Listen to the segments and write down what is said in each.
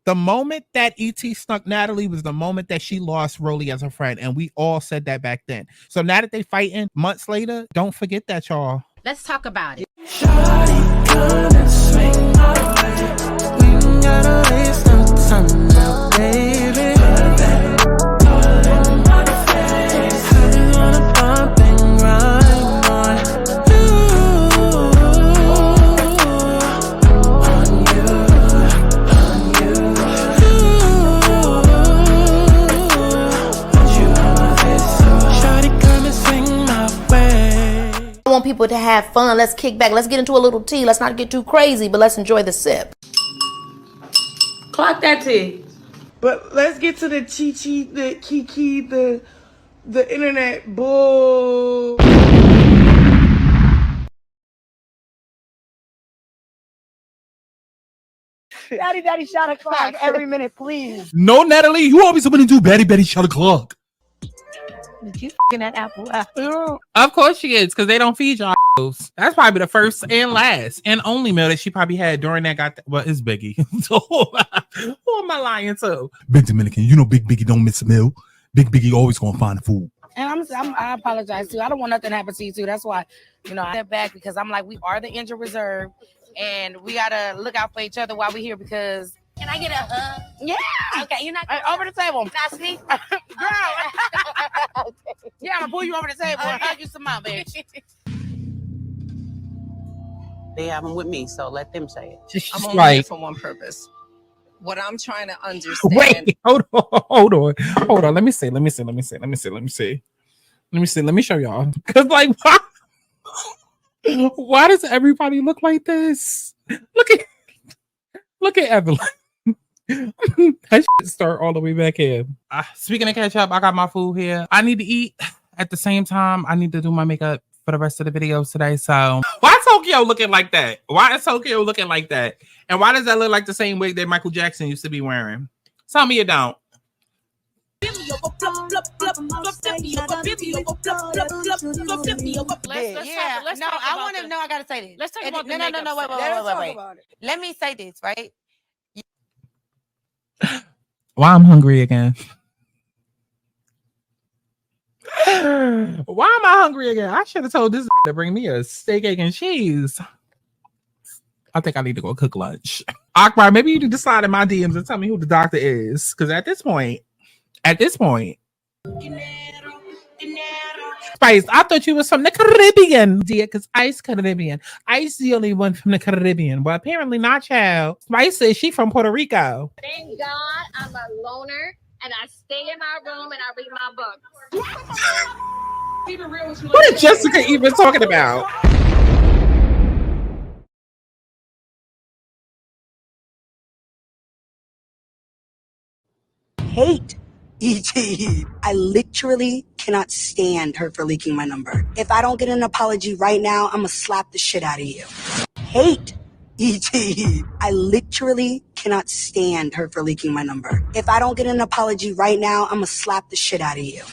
The moment that ET snuck Natalie was the moment that she lost Rollie as a friend. And we all said that back then. So now that they fighting months later, don't forget that, y'all. Let's talk about it. Shawty, come and swing my way. We ain't gotta waste no time now, baby. Put that all in my face. I just wanna bump and grind on you. On you, on you. Want you on my face, so shawty, come and swing my way. I want people to have fun. Let's kick back. Let's get into a little tea. Let's not get too crazy, but let's enjoy the sip. Clock that tea. But let's get to the chi-chi, the kiki, the internet bull. Daddy, shot a clock every minute, please. No, Natalie, you always want to do Baddy, shut the clock. Did you f***ing that apple? Of course she is, because they don't feed y'all. That's probably the first and last and only meal that she probably had during that. Well, it's Biggie. So who am I lying to? Big Dominican, you know Big Biggie don't miss a meal. Big Biggie always gonna find the food. And I apologize too. I don't want nothing to happen to you too. That's why, I step back because I'm like, we are the injured reserve, and we gotta look out for each other while we're here. Because Can I get a hug? yeah, Okay, you're not over the table, not sneak. girl. Yeah, I'm gonna pull you over the table and hug you some more, bitch. They have them with me, so let them say it. I'm only here for one purpose. What I'm trying to understand. Wait, hold on. Let me see. Let me show y'all. Cause like, why does everybody look like this? Look at Evelyn. That shit start all the way back here. Speaking of Cashapp, I got my food here. I need to eat. At the same time, I need to do my makeup for the rest of the videos today. So why Tokyo looking like that? Why is Tokyo looking like that? And why does that look like the same wig that Michael Jackson used to be wearing? Tell me you don't. Yeah, I want to know. I gotta say this. Let's talk about the No. Wait. Let me say this, right? Why I'm hungry again? Why am I hungry again? I should have told this to bring me a steak, egg, and cheese. I think I need to go cook lunch. Akbar, maybe you can decide in my DMs and tell me who the doctor is. Because at this point, Spice, I thought you was from the Caribbean, dear, because Ice Caribbean. Ice the only one from the Caribbean. Well, apparently not, child. Spice says she from Puerto Rico. Thank God I'm a loner and I stay in my room and I read my books. What is Jessica even talking about? Hate ET. I literally cannot stand her for leaking my number. If I don't get an apology right now, I'm gonna slap the shit out of you. Hate ET. I literally cannot stand her for leaking my number. If I don't get an apology right now, I'm gonna slap the shit out of you.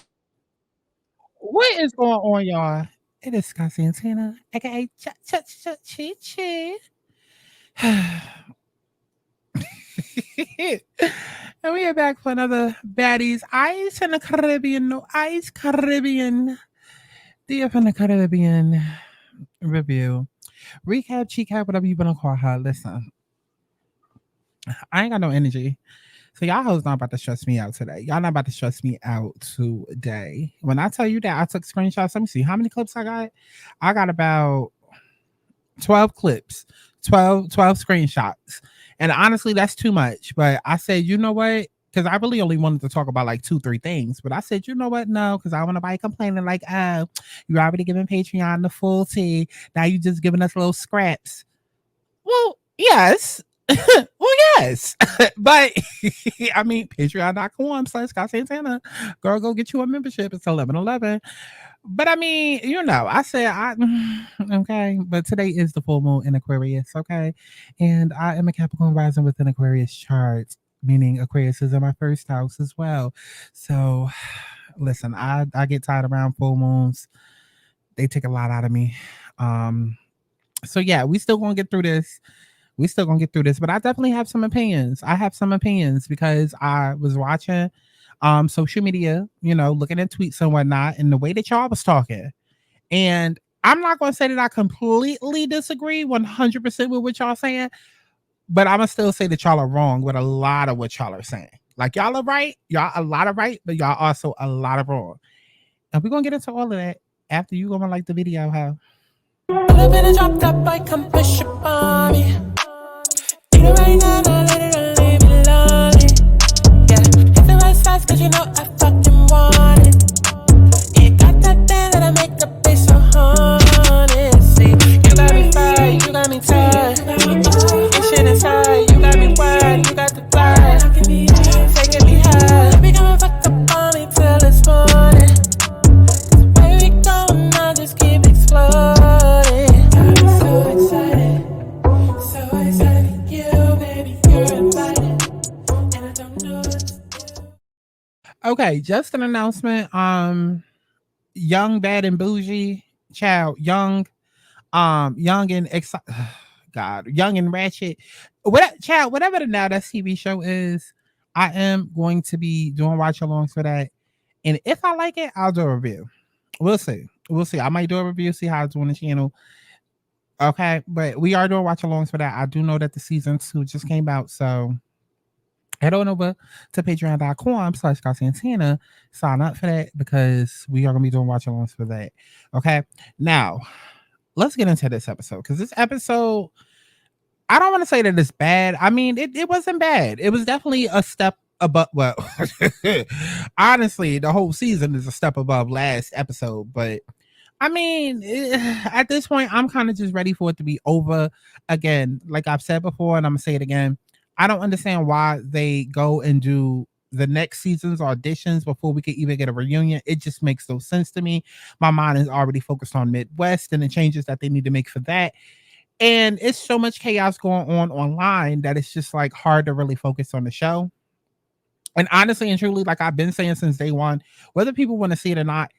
What is going on, y'all? It is Scott Santana, aka Chi. And we are back for another Baddies Ice in the Caribbean. No Ice Caribbean. The from the Caribbean review. Recap, cheat cap, whatever you want to call her. Listen, I ain't got no energy. So y'all hoes not about to stress me out today. Y'all not about to stress me out today. When I tell you that I took screenshots, let me see how many clips I got. I got about 12 clips, 12 screenshots. And honestly, that's too much. But I said, you know what? Because I really only wanted to talk about like 2-3 things. But I said, you know what? No, because I don't want nobody complaining like, oh, you're already giving Patreon the full tea. Now you just giving us little scraps. Well, yes. Well, yes. But I mean, patreon.com/Scott Santana. Girl, go get you a membership. It's 11/11. But I mean, I said, okay, but today is the full moon in Aquarius, okay? And I am a Capricorn rising with an Aquarius chart, meaning Aquarius is in my first house as well. So, listen, I get tired around full moons. They take a lot out of me. So, yeah, we still going to get through this. We still gonna get through this, but I definitely have some opinions. I have some opinions because I was watching social media, looking at tweets and whatnot, and the way that y'all was talking. And I'm not gonna say that I completely disagree 100% with what y'all saying, but I'm gonna still say that y'all are wrong with a lot of what y'all are saying. Like y'all are right, y'all a lot of right, but y'all also a lot of wrong. And we're gonna get into all of that after you gonna like the video, how. Pull up in a drop top, boy, come push up on me. Need it right now, don't let it leave me lonely. Yeah, hit the right size, cause you know I fucking want it. You got that thing that'll make the bitch so haunted. See, you got me fired, you got me tired. This shit inside, you got me wired, you got the vibe. Taking me high, we gonna fuck up on me till it's morning. Where we going, I just keep exploding. Okay, just an announcement. Young, Bad and Bougie, child, young and God, Young and Ratchet. Whatever the Now That's TV show is, I am going to be doing watch alongs for that. And if I like it, I'll do a review. We'll see. I might do a review, see how it's doing the channel. Okay, but we are doing watch alongs for that. I do know that the season 2 just came out, so head on over to patreon.com/Santana. Sign up for that because we are going to be doing watch alongs for that. Okay, now let's get into this episode because this episode, I don't want to say that it's bad. I mean, it wasn't bad. It was definitely a step above. Well, honestly, the whole season is a step above last episode, but I mean, at this point, I'm kind of just ready for it to be over. Again, like I've said before, and I'm going to say it again, I don't understand why they go and do the next season's auditions before we could even get a reunion. It just makes no sense to me. My mind is already focused on Midwest and the changes that they need to make for that. And it's so much chaos going on online that it's just like hard to really focus on the show. And honestly and truly, like I've been saying since day one, whether people want to see it or not,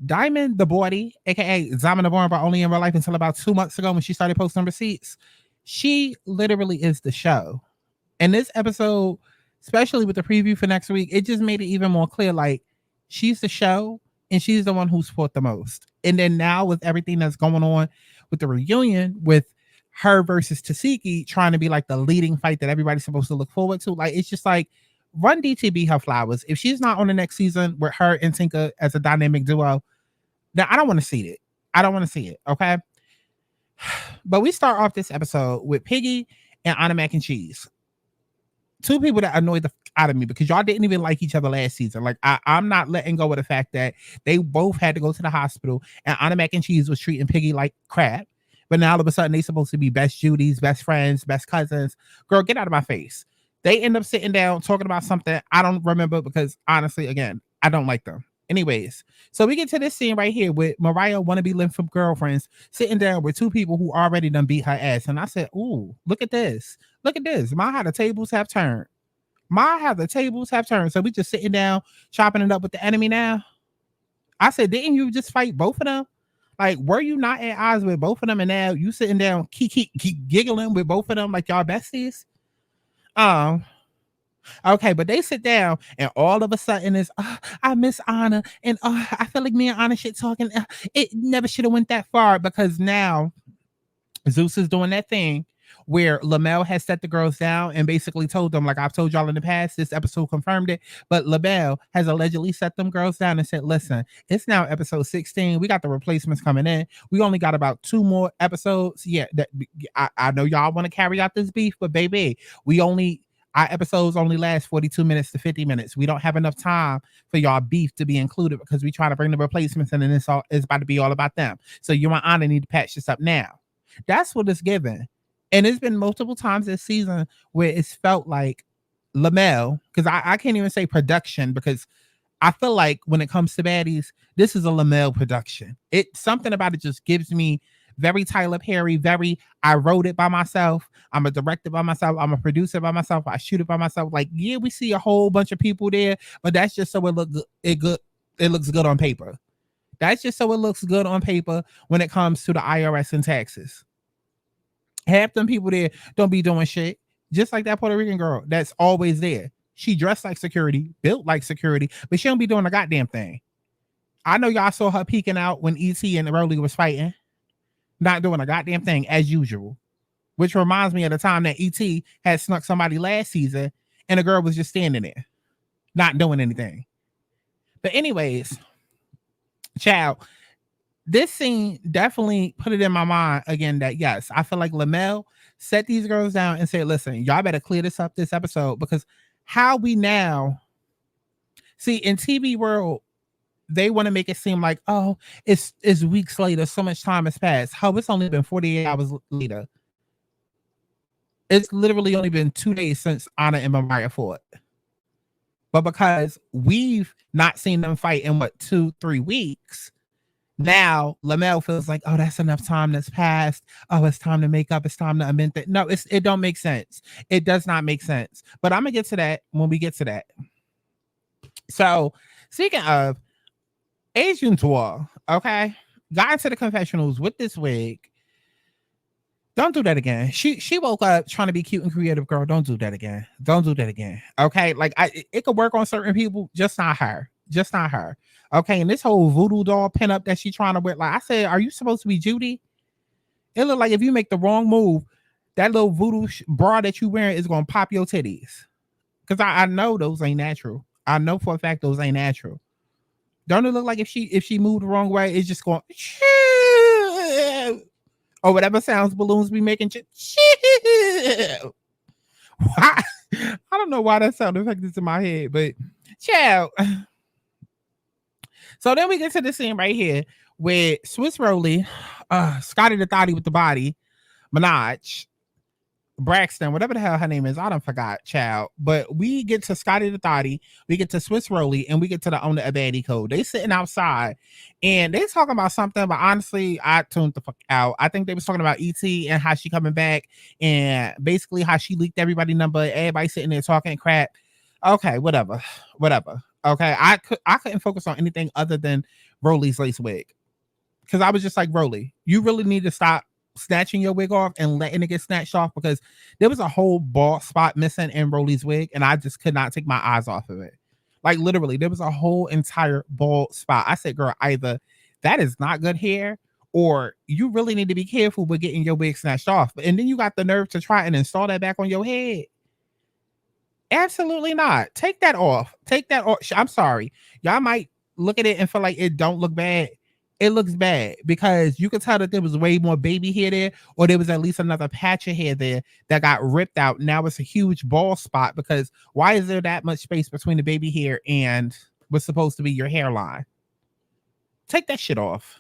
Diamond the Body, aka Zaman the Born, but only in real life until about 2 months ago when she started posting receipts, she literally is the show. And this episode, especially with the preview for next week, it just made it even more clear. Like, she's the show and she's the one who's fought the most. And then now with everything that's going on with the reunion, with her versus Tasiki trying to be like the leading fight that everybody's supposed to look forward to, like, it's just like, run DTB her flowers. If she's not on the next season with her and Tinka as a dynamic duo, then I don't want to see it. I don't want to see it. Okay. But we start off this episode with Piggy and Ahna Mac and Cheese. Two people that annoyed the out of me because y'all didn't even like each other last season. Like I'm not letting go of the fact that they both had to go to the hospital and Ahna Mac and Cheese was treating Piggy like crap. But now all of a sudden they supposed to be best Judies, best friends, best cousins. Girl, get out of my face. They end up sitting down talking about something I don't remember because honestly, again, I don't like them. Anyways, so we get to this scene right here with Mariah wannabe from girlfriends sitting down with two people who already done beat her ass. And I said, ooh, look at this. Look at this. My, how the tables have turned. So we just sitting down, chopping it up with the enemy now. I said, didn't you just fight both of them? Like, were you not at odds with both of them? And now you sitting down, keep giggling with both of them like y'all besties? Okay, but they sit down and all of a sudden it's I miss Ahna and I feel like me and Ahna shit talking. It never should have went that far because now Zeus is doing that thing where Lamel has set the girls down and basically told them, like I've told y'all in the past, this episode confirmed it, but Lamel has allegedly set them girls down and said, listen, it's now episode 16. We got the replacements coming in. We only got about 2 more episodes. Yeah, I know y'all want to carry out this beef, but baby, our episodes only last 42 minutes to 50 minutes. We don't have enough time for y'all beef to be included because we try to bring the replacements and then it's about to be all about them. So you and Ahna need to patch this up now. That's what it's given. And it's been multiple times this season where it's felt like Lamel, because I can't even say production because I feel like when it comes to Baddies, this is a Lamel production. Something about it just gives me very Tyler Perry, very I wrote it by myself. I'm a director by myself. I'm a producer by myself. I shoot it by myself. Like, yeah, we see a whole bunch of people there, but that's just so it looks good on paper. That's just so it looks good on paper when it comes to the IRS and taxes. Half them people there don't be doing shit. Just like that Puerto Rican girl that's always there. She dressed like security, built like security, but she don't be doing a goddamn thing. I know y'all saw her peeking out when E.T. and Rollie was fighting. Not doing a goddamn thing as usual. Which reminds me of the time that E.T. had snuck somebody last season and the girl was just standing there, not doing anything. But anyways, child, this scene definitely put it in my mind again that yes, I feel like Lamel set these girls down and said, listen, y'all better clear this up this episode, because how we now see in TV world, they want to make it seem like, oh, it's weeks later, so much time has passed. How it's only been 48 hours later. It's literally only been 2 days since Ahna and Mariah fought. But because we've not seen them fight in 2-3 weeks, now Lamel feels like, oh, that's enough time that's passed. Oh, it's time to make up. It's time to amend that. No, it don't make sense. It does not make sense. But I'm gonna get to that when we get to that. So speaking of Asian tour, okay, got into the confessionals with this wig. Don't do that again. She woke up trying to be cute and creative, girl. Don't do that again. Don't do that again. Okay, like it could work on certain people, just not her. Just not her. Okay, and this whole voodoo doll pinup that she trying to wear, like I said, are you supposed to be Judy? It look like if you make the wrong move, that little voodoo bra that you wearing is gonna pop your titties. Because I know those ain't natural. I know for a fact those ain't natural. Don't it look like if she moved the wrong way, it's just going or whatever sounds balloons be making. I don't know why that sound effect is in my head, but child. So then we get to the scene right here with Swiss Rollie, Scotty the Thotty with the body, Minaj, Braxton, whatever the hell her name is, I don't forgot, child. But we get to Scotty the Thotty, we get to Swiss Rollie, and we get to the owner of Baddie Code. They sitting outside and they talking about something, but honestly, I tuned the fuck out. I think they was talking about E.T. and how she coming back and basically how she leaked everybody number. Everybody sitting there talking crap. Okay, whatever. Okay, I couldn't focus on anything other than Rollie's lace wig, because I was just like, Rollie, you really need to stop snatching your wig off and letting it get snatched off, because there was a whole bald spot missing in Rollie's wig and I just could not take my eyes off of it. Like literally, there was a whole entire bald spot. I said, girl, either that is not good hair or you really need to be careful with getting your wig snatched off. And then you got the nerve to try and install that back on your head. Absolutely not. Take that off. Take that off. I'm sorry. Y'all might look at it and feel like it don't look bad. It looks bad because you could tell that there was way more baby hair there, or there was at least another patch of hair there that got ripped out. Now it's a huge bald spot, because why is there that much space between the baby hair and what's supposed to be your hairline? Take that shit off.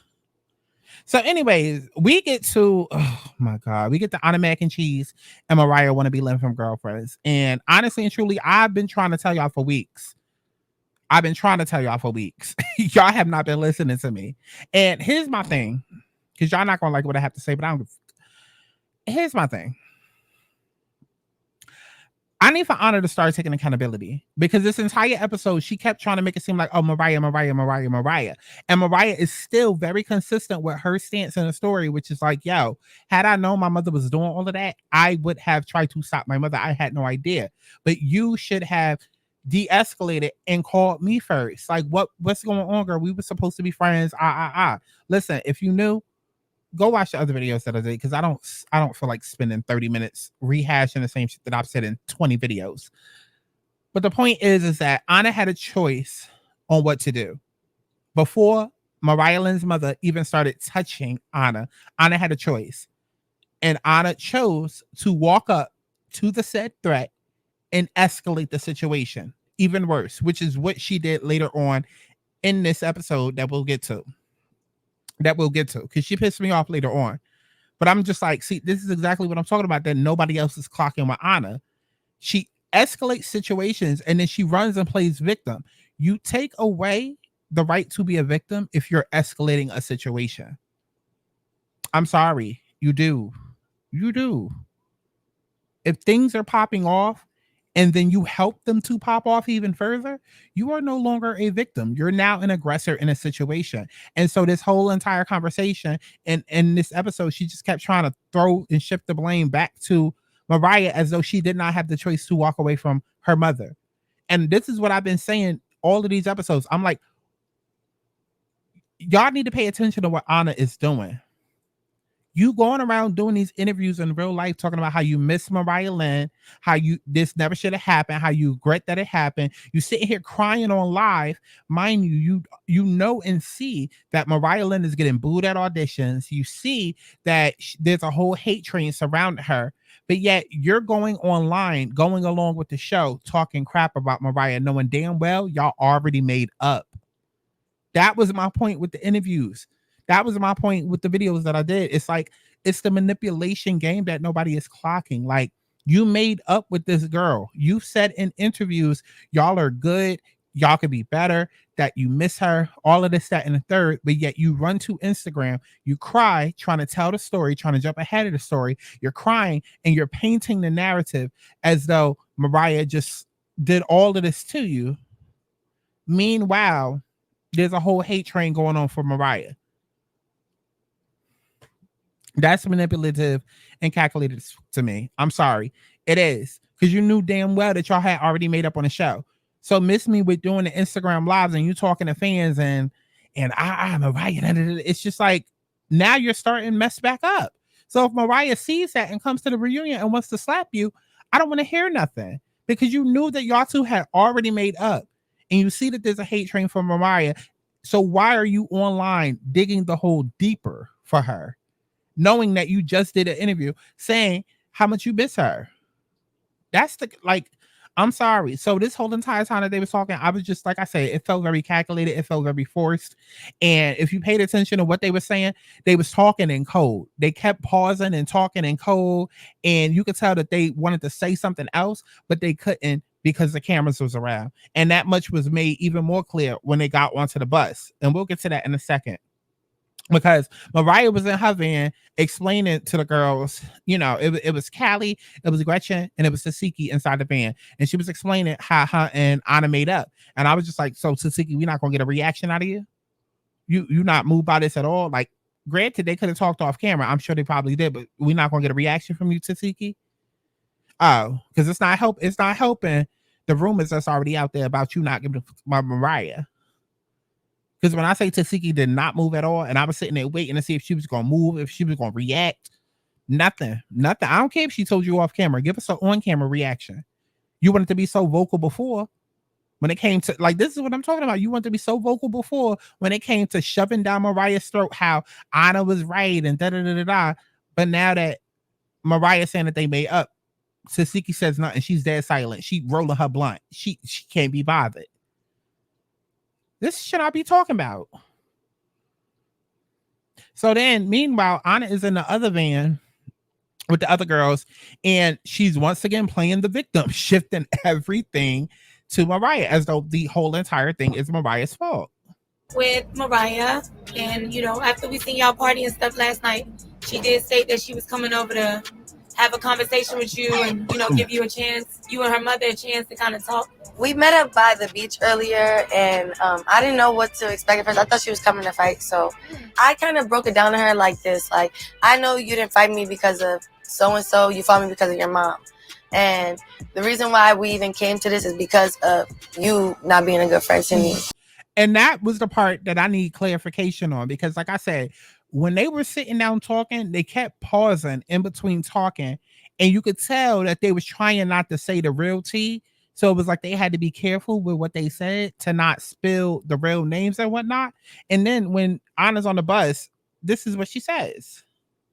So anyways, we get to, oh my God, we get to Ahna Mac and Cheese and Mariah wanna-be from Girlfriends. And honestly and truly, I've been trying to tell y'all for weeks. Y'all have not been listening to me. And here's my thing, because y'all not gonna like what I have to say, but here's my thing. I need for Ahna to start taking accountability, because this entire episode, she kept trying to make it seem like, oh, Mariah. And Mariah is still very consistent with her stance in the story, which is like, yo, had I known my mother was doing all of that, I would have tried to stop my mother. I had no idea. But you should have de-escalated and called me first. Like, what's going on, girl? We were supposed to be friends. Listen, if you knew, go watch the other videos that I did, because I don't feel like spending 30 minutes rehashing the same shit that I've said in 20 videos. But the point is that Ahna had a choice on what to do. Before MariahLynn's mother even started touching Ahna had a choice. And Ahna chose to walk up to the said threat and escalate the situation even worse, which is what she did later on in this episode that we'll get to. Because she pissed me off later on. But I'm just like, see, this is exactly what I'm talking about, that nobody else is clocking with Ahna. She escalates situations and then she runs and plays victim. You take away the right to be a victim if you're escalating a situation. I'm sorry. You do. If things are popping off and then you help them to pop off even further, you are no longer a victim. You're now an aggressor in a situation. And so this whole entire conversation and in this episode, she just kept trying to throw and shift the blame back to Mariah as though she did not have the choice to walk away from her mother. And this is what I've been saying all of these episodes. I'm like, y'all need to pay attention to what Ahna is doing. You going around doing these interviews in real life, talking about how you miss MariahLynn, how this never should have happened, how you regret that it happened. You sitting here crying on live, mind you know and see that MariahLynn is getting booed at auditions. You see that there's a whole hate train surrounding her, but yet you're going online, going along with the show, talking crap about Mariah, knowing damn well y'all already made up. That was my point with the interviews. That was my point with the videos that I did. It's like, it's the manipulation game that nobody is clocking. Like, you made up with this girl. You said in interviews, y'all are good. Y'all could be better, that you miss her, all of this, that, and the third. But yet you run to Instagram, you cry, trying to tell the story, trying to jump ahead of the story. You're crying and you're painting the narrative as though Mariah just did all of this to you. Meanwhile, there's a whole hate train going on for Mariah. That's manipulative and calculated to me. I'm sorry. It is. Because you knew damn well that y'all had already made up on the show. So miss me with doing the Instagram lives and you talking to fans and Mariah. It's just like, now you're starting to mess back up. So if Mariah sees that and comes to the reunion and wants to slap you, I don't want to hear nothing. Because you knew that y'all two had already made up. And you see that there's a hate train for Mariah. So why are you online digging the hole deeper for her? Knowing that you just did an interview saying how much you miss her. That's I'm sorry. So this whole entire time that they was talking, I was just, like I said, it felt very calculated. It felt very forced. And if you paid attention to what they were saying, they was talking in code. They kept pausing and talking in code. And you could tell that they wanted to say something else, but they couldn't because the cameras was around. And that much was made even more clear when they got onto the bus. And we'll get to that in a second. Because Mariah was in her van explaining to the girls, it was Callie, it was Gretchen, and it was Tasiki inside the van. And she was explaining how her and Ahna made up. And I was just like, so Tasiki, we're not going to get a reaction out of you? You not moved by this at all? Like, granted, they could have talked off camera. I'm sure they probably did, but we're not going to get a reaction from you, Tasiki? Oh, because it's not helping the rumors that's already out there about you not giving my Mariah. Because when I say Tasiki did not move at all, and I was sitting there waiting to see if she was going to move, if she was going to react, nothing. I don't care if she told you off camera. Give us an on-camera reaction. You wanted to be so vocal before when it came to, like, this is what I'm talking about. You wanted to be so vocal before when it came to shoving down Mariah's throat how Ahna was right and da-da-da-da-da. But now that Mariah's saying that they made up, Tasiki says nothing. She's dead silent. She rolling her blunt. She can't be bothered. This should I be talking about? So then, meanwhile, Ahna is in the other van with the other girls, and she's once again playing the victim, shifting everything to Mariah as though the whole entire thing is Mariah's fault. With Mariah, and after we seen y'all party and stuff last night, she did say that she was coming over to have a conversation with you and give you a chance, you and her mother, a chance to kind of talk. We met up by the beach earlier, and I didn't know what to expect at first. I thought she was coming to fight, so I kind of broke it down to her like this. Like, I know you didn't fight me because of so-and-so. You fought me because of your mom. And the reason why we even came to this is because of you not being a good friend to me. And that was the part that I need clarification on, because like I said, when they were sitting down talking, they kept pausing in between talking, and you could tell that they was trying not to say the real tea. So it was like they had to be careful with what they said to not spill the real names and whatnot. And then when Ahna's on the bus, this is what she says.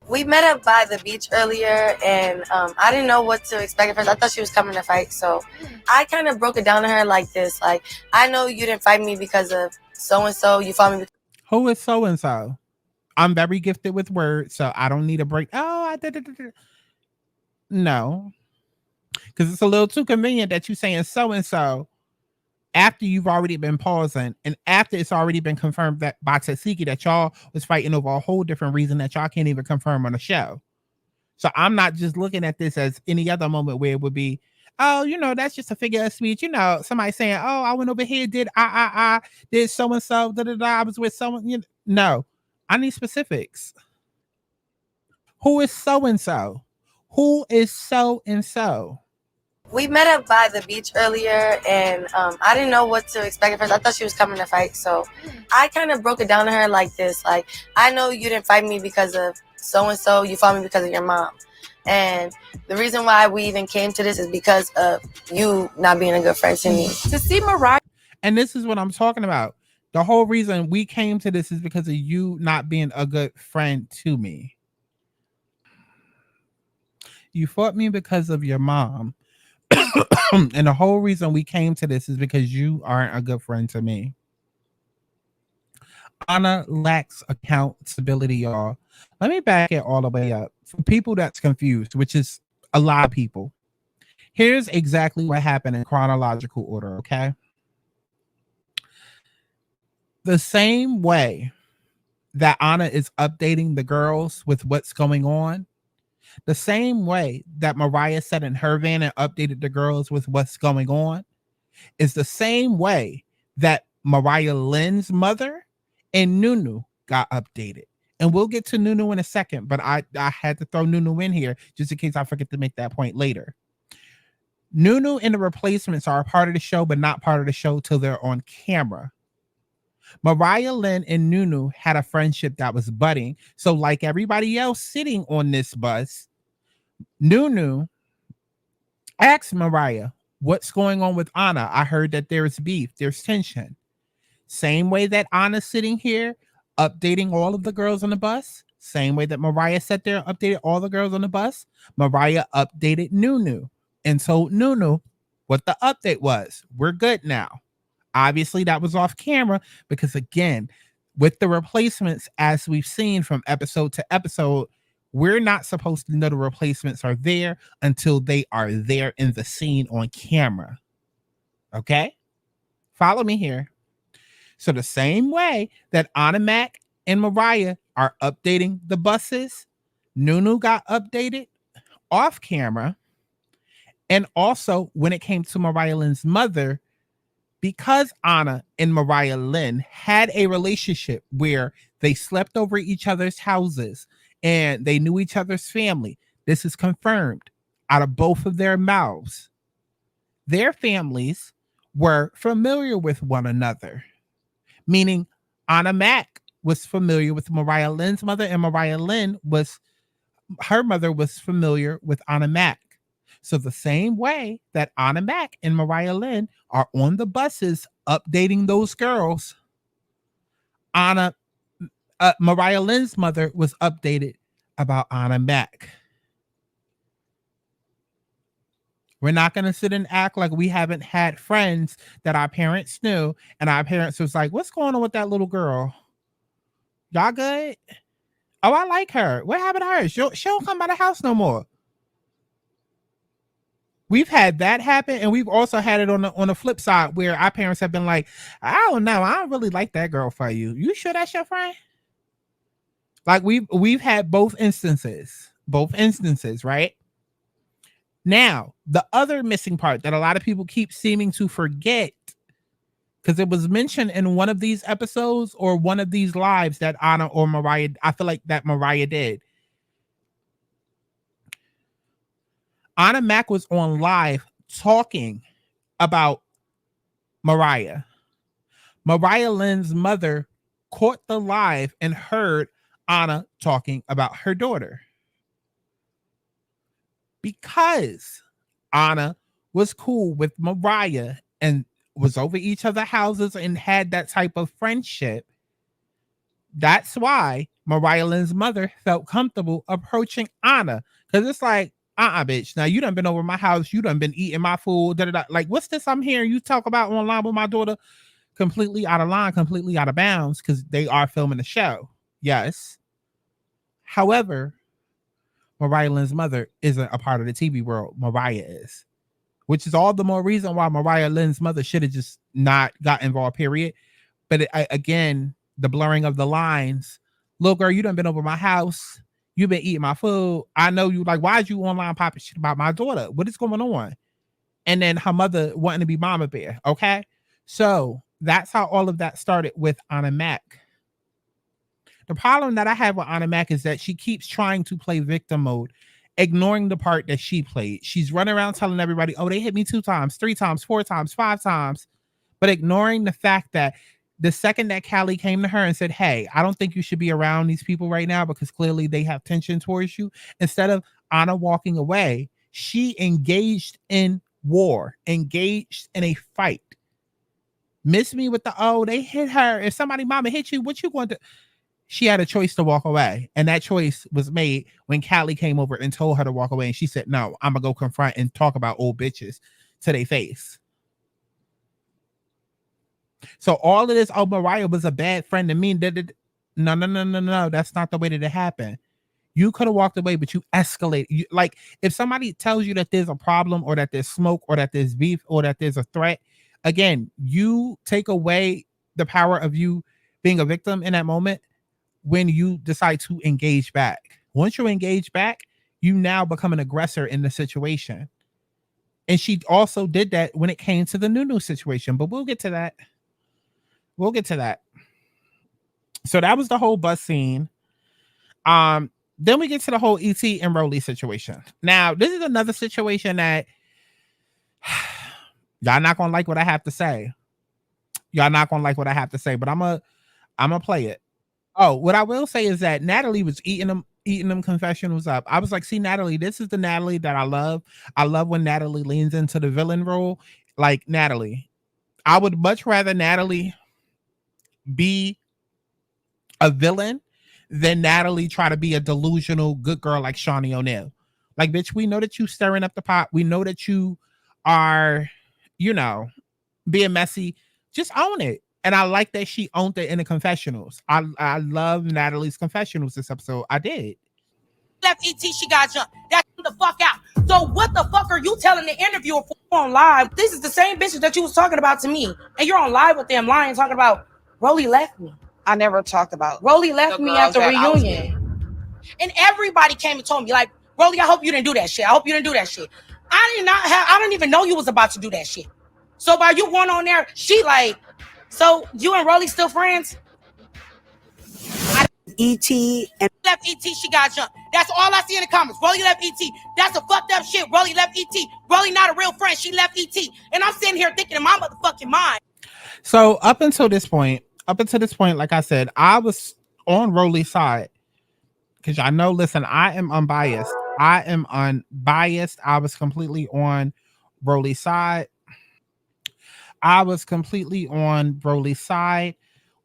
We met up by the beach earlier, and I didn't know what to expect at first. I thought she was coming to fight, so I kind of broke it down to her like this. Like, I know you didn't fight me because of so-and-so. You fought me. Who is so-and-so? I'm very gifted with words, so I don't need a break. Oh, I did. No. Because it's a little too convenient that you're saying so-and-so after you've already been pausing and after it's already been confirmed that by Tasiki that y'all was fighting over a whole different reason that y'all can't even confirm on the show. So I'm not just looking at this as any other moment where it would be, oh, that's just a figure of speech. Somebody saying, oh, I went over here, did did so and so, da da da. I was with someone. No, I need specifics. Who is so and so? Who is so and so? We met up by the beach earlier, and I didn't know what to expect at first. I thought she was coming to fight, so I kind of broke it down to her like this. Like, I know you didn't fight me because of so-and-so. You fought me because of your mom. And the reason why we even came to this is because of you not being a good friend to me. To see Mariah. And this is what I'm talking about. The whole reason we came to this is because of you not being a good friend to me. You fought me because of your mom. And the whole reason we came to this is because you aren't a good friend to me. Ahna lacks accountability, y'all. Let me back it all the way up. For people that's confused, which is a lot of people, here's exactly what happened in chronological order, okay? The same way that Ahna is updating the girls with what's going on, the same way that Mariah sat in her van and updated the girls with what's going on, is the same way that MariahLynn's mother and Nunu got updated. And we'll get to Nunu in a second, but I had to throw Nunu in here just in case I forget to make that point later. Nunu and the replacements are a part of the show, but not part of the show till they're on camera. MariahLynn and Nunu had a friendship that was budding. So like everybody else sitting on this bus, Nunu asked Mariah, what's going on with Ahna? I heard that there's beef, there's tension. Same way that Ahna's sitting here updating all of the girls on the bus, same way that Mariah sat there and updated all the girls on the bus, Mariah updated Nunu and told Nunu what the update was. We're good now. Obviously, that was off camera because, again, with the replacements, as we've seen from episode to episode, we're not supposed to know the replacements are there until they are there in the scene on camera. Okay? Follow me here. So the same way that Ahna Mac and Mariah are updating the buses, Nunu got updated off camera. And also, when it came to MariahLynn's mother, because Ahna and MariahLynn had a relationship where they slept over each other's houses and they knew each other's family, this is confirmed out of both of their mouths. Their families were familiar with one another, meaning Ahna Mac was familiar with MariahLynn's mother, and her mother was familiar with Ahna Mac. So the same way that Ahna Mac and MariahLynn are on the buses updating those girls, MariahLynn's mother was updated about Ahna Mac. We're not going to sit and act like we haven't had friends that our parents knew, and our parents was like, what's going on with that little girl? Y'all good? Oh, I like her. What happened to her? She don't come by the house no more. We've had that happen, and we've also had it on the flip side where our parents have been like, I don't know, I don't really like that girl for you. You sure that's your friend? Like we've had both instances, right? Now, the other missing part that a lot of people keep seeming to forget, because it was mentioned in one of these episodes or one of these lives that Ahna or Mariah, I feel like that Mariah did. Ahna Mac was on live talking about Mariah. MariahLynn's mother caught the live and heard Ahna talking about her daughter. Because Ahna was cool with Mariah and was over each other's houses and had that type of friendship, that's why MariahLynn's mother felt comfortable approaching Ahna. Because it's like, bitch. Now you done been over my house. You done been eating my food. Like, what's this I'm hearing you talk about online with my daughter? Completely out of line, completely out of bounds, because they are filming the show. Yes. However, MariahLynn's mother isn't a part of the TV world. Mariah is. Which is all the more reason why MariahLynn's mother should have just not got involved, period. But again, the blurring of the lines. Little girl, you done been over my house. You've been eating my food. I know you. Like, why is you online popping shit about my daughter? What is going on? and then her mother wanting to be Mama Bear. Okay. So that's how all of that started with Ahna Mac. The problem that I have with Ahna Mac is that she keeps trying to play victim mode, ignoring the part that she played. She's running around telling everybody, oh, they hit me 2 times, 3 times, 4 times, 5 times, but ignoring the fact that the second that Callie came to her and said, hey, I don't think you should be around these people right now because clearly they have tension towards you, instead of Ahna walking away, she engaged in war, engaged in a fight. Miss me with the, oh, they hit her. If somebody mama hit you, what you going to? She had a choice to walk away. And that choice was made when Callie came over and told her to walk away. And she said, no, I'm going to go confront and talk about old bitches to their face. So all of this, oh, Mariah was a bad friend to me. No. That's not the way that it happened. You could have walked away, but you escalated. Like, if somebody tells you that there's a problem or that there's smoke or that there's beef or that there's a threat, again, you take away the power of you being a victim in that moment when you decide to engage back. Once you engage back, you now become an aggressor in the situation. And she also did that when it came to the Nunu situation, but we'll get to that. We'll get to that. So that was the whole bus scene. Then we get to the whole ET and Rollie situation. Now, this is another situation that y'all not gonna like what I have to say. Y'all not gonna like what I have to say, but I'm gonna play it. Oh, what I will say is that Natalie was eating them confessionals up. I was like, see, Natalie, this is the Natalie that I love. I love when Natalie leans into the villain role. Like, Natalie, I would much rather Natalie be a villain than Natalie try to be a delusional good girl like Shawnee O'Neal. Like, bitch, we know that you stirring up the pot. We know that you are, you know, being messy. Just own it. And I like that she owned it in the confessionals. I love Natalie's confessionals this episode. I did. Left ET, she got jumped. That's the fuck out. So what the fuck are you telling the interviewer for on live? This is the same bitches that you was talking about to me. And you're on live with them lying, talking about Rollie left me. I never talked about Rollie left me at the reunion. And everybody came and told me, like, Rollie, I hope you didn't do that shit. I hope you didn't do that shit. I didn't even know you was about to do that shit. So by you going on there, she like, so you and Rollie still friends? E.T. and left ET, she got jumped. That's all I see in the comments. Rollie left ET. That's a fucked up shit. Rollie left ET. Rollie not a real friend. She left ET. And I'm sitting here thinking in my motherfucking mind. So up until this point, like I said, I was on Rollie's side. Because I know, listen, I am unbiased. I was completely on Rollie's side.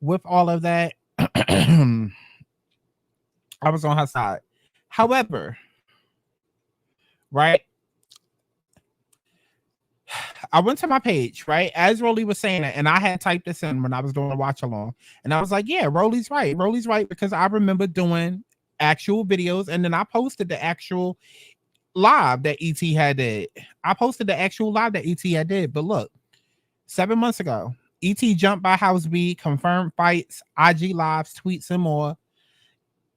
With all of that. I was on her side. However, right, I went to my page, right, as Rollie was saying it, and I had typed this in when I was doing a watch along, and I was like, yeah, Rollie's right, because I remember doing actual videos, and then I posted the actual live that ET had did. But look, 7 months ago, ET jumped by House B, confirmed fights, IG lives, tweets, and more.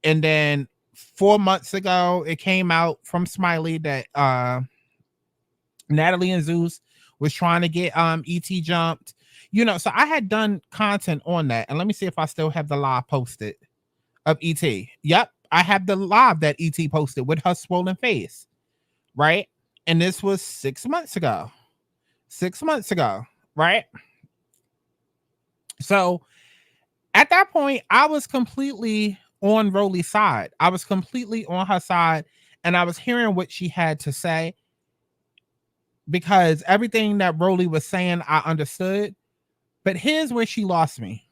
And then 4 months ago, it came out from Smiley that Natalie and Zeus was trying to get ET jumped. You know, so I had done content on that. And let me see if I still have the live posted of ET. Yep, I have the live that ET posted with her swollen face. Right? And this was 6 months ago. Right? So at that point, I was completely on Rollie's side. I was completely on her side, and I was hearing what she had to say, because everything that Rollie was saying, I understood. But here's where she lost me.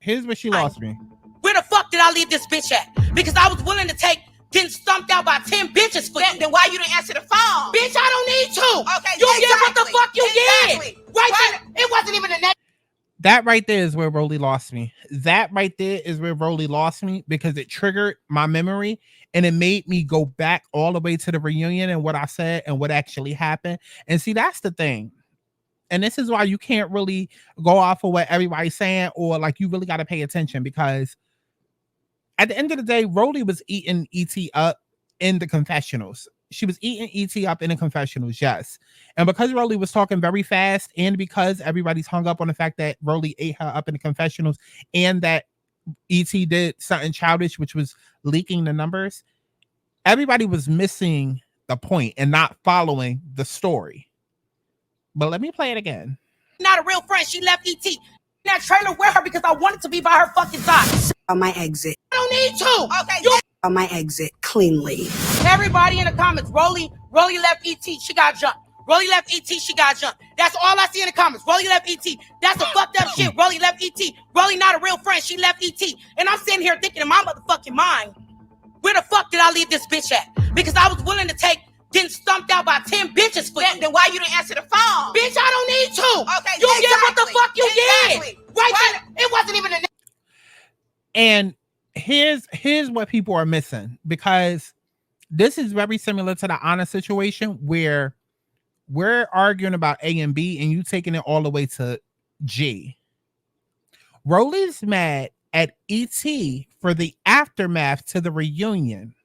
Where the fuck did I leave this bitch at? Because I was willing to take getting stumped out by 10 bitches for you. Then why you didn't answer the phone? Bitch, I don't need to. Okay, you did what the fuck you exactly. did. Right there. It wasn't even a next. That right there is where Rollie lost me. Because it triggered my memory, and it made me go back all the way to the reunion and what I said and what actually happened. And see, that's the thing. And this is why you can't really go off of what everybody's saying, or like, you really got to pay attention, because at the end of the day, Rollie was eating ET up in the confessionals. she was eating ET up in the confessionals, yes. And because Rollie was talking very fast, and because everybody's hung up on the fact that Rollie ate her up in the confessionals, and that ET did something childish, which was leaking the numbers, everybody was missing the point and not following the story. But let me play it again. Not a real friend. She left ET in that trailer with her because I wanted to be by her fucking side. On my exit. I don't need to. Okay. You On my exit cleanly. everybody in the comments. Rollie left ET. She got jumped. Rollie left ET. She got jumped. That's all I see in the comments. Rollie left ET. That's a fucked up shit. Rollie left ET. Rollie not a real friend. She left ET. And I'm sitting here thinking in my motherfucking mind, where the fuck did I leave this bitch at? Because I was willing to take getting stumped out by 10 bitches for you. Then why you didn't answer the phone? Bitch, I don't need to. Okay, you exactly. Did what the fuck you did. Right there. It wasn't even a... And here's what people are missing, because this is very similar to the Ahna situation where we're arguing about A and B and you taking it all the way to G. Rollie's mad at ET for the aftermath to the reunion.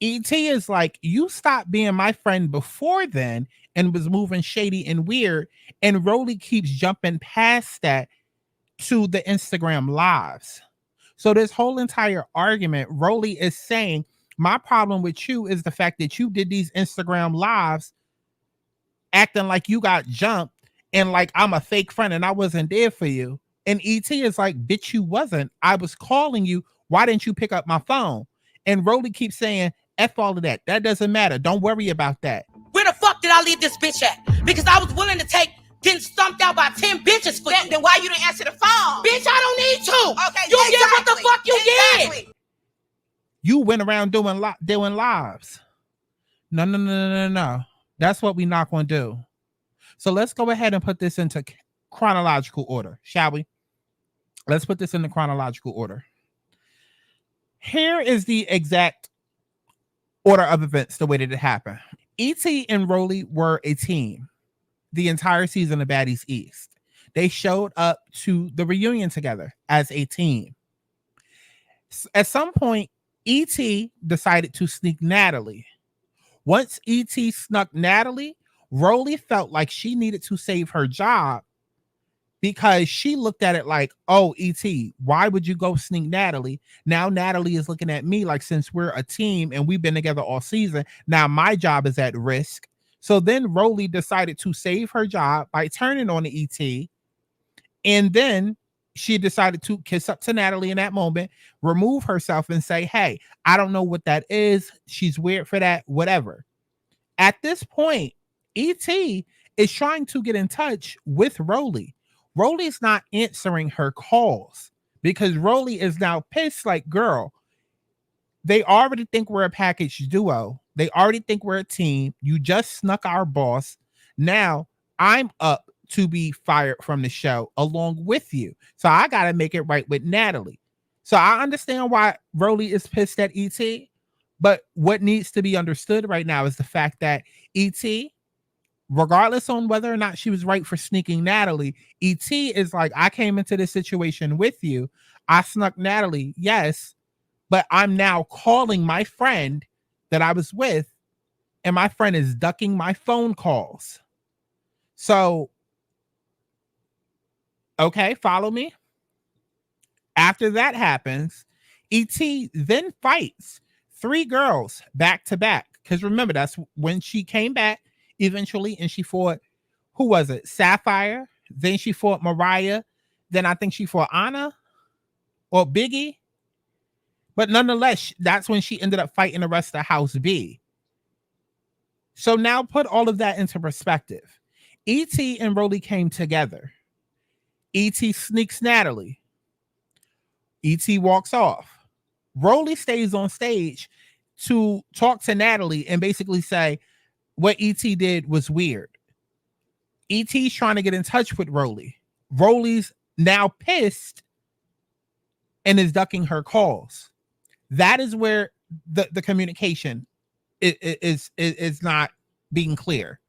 ET is like, you stopped being my friend before then and was moving shady and weird. And Rollie keeps jumping past that to the Instagram lives. So this whole entire argument, Rollie is saying, my problem with you is the fact that you did these Instagram lives acting like you got jumped and like I'm a fake friend and I wasn't there for you. And ET is like, bitch, you wasn't. I was calling you. Why didn't you pick up my phone? And Rollie keeps saying, F all of that. That doesn't matter. Don't worry about that. Where the fuck did I leave this bitch at? Because I was willing to take getting stumped out by 10 bitches for you. Then why you didn't answer the phone? Bitch, I don't need to. Okay, you exactly. Did what the fuck you did. You went around doing lives. No. That's what we not going to do. So let's go ahead and put this into chronological order, shall we? Let's put this into chronological order. Here is the exact order of events, the way that it happened. ET and Rollie were a team the entire season of Baddies East. They showed up to the reunion together as a team. At some point, ET decided to sneak Natalie. Once ET snuck Natalie, Rollie felt like she needed to save her job because she looked at it like, oh, ET, why would you go sneak Natalie? Now Natalie is looking at me like, since we're a team and we've been together all season, now my job is at risk. So then Rollie decided to save her job by turning on the ET. And then she decided to kiss up to Natalie in that moment, remove herself and say, hey, I don't know what that is. She's weird for that, whatever. At this point, ET is trying to get in touch with Rollie. Rollie's not answering her calls because Rollie is now pissed like, girl, they already think we're a package duo. They already think we're a team. You just snuck our boss. Now I'm up to be fired from the show along with you. So I got to make it right with Natalie. So I understand why Rollie is pissed at ET, but what needs to be understood right now is the fact that ET, regardless on whether or not she was right for sneaking Natalie, ET is like, I came into this situation with you. I snuck Natalie, yes, but I'm now calling my friend that I was with, and my friend is ducking my phone calls. So, okay, follow me. After that happens, ET then fights 3 girls back to back. Because remember, that's when she came back eventually, and she fought, who was it? Sapphire. Then she fought Mariah. Then I think she fought Ahna or Biggie. But nonetheless, that's when she ended up fighting the rest of House B. So now put all of that into perspective. ET and Rollie came together. ET sneaks Natalie. ET walks off. Rollie stays on stage to talk to Natalie and basically say what ET did was weird. ET's trying to get in touch with Rollie. Rollie's now pissed and is ducking her calls. That is where the communication is not being clear.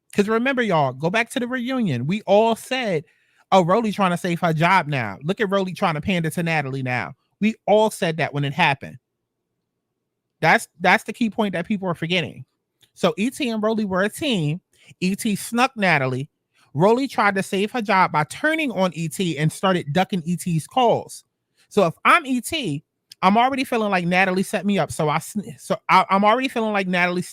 Because remember, y'all, go back to the reunion. We all said, oh, Rollie's trying to save her job now. Look at Rollie trying to pander to Natalie now. We all said that when it happened. That's the key point that people are forgetting. So ET and Rollie were a team. ET snuck Natalie. Rollie tried to save her job by turning on ET and started ducking ET's calls. So if I'm ET, I'm already feeling like Natalie set me up. I'm already feeling like Natalie